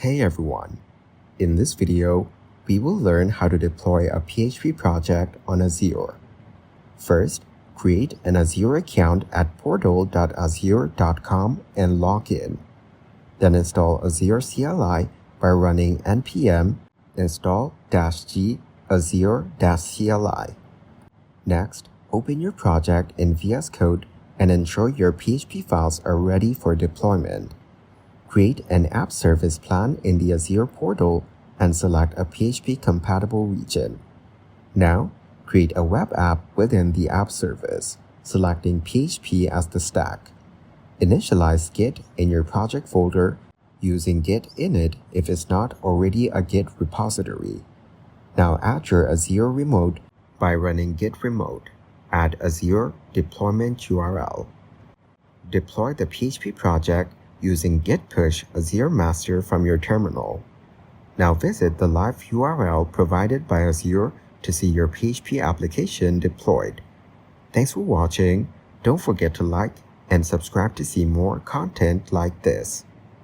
Hey everyone! In this video, we will learn how to deploy a PHP project on Azure. First, create an Azure account at portal.azure.com and log in. Then install Azure CLI by running npm install-g azure-cli. Next, open your project in VS Code and ensure your PHP files are ready for deployment. Create an app service plan in the Azure portal and select a PHP-compatible region. Now, create a web app within the app service, selecting PHP as the stack. Initialize Git in your project folder using git init if it's not already a Git repository. Now add your Azure remote by running git remote. Add Azure deployment URL. Deploy the PHP project using git push Azure master from your terminal. Now visit the live URL provided by Azure to see your PHP application deployed. Thanks for watching. Don't forget to like and subscribe to see more content like this.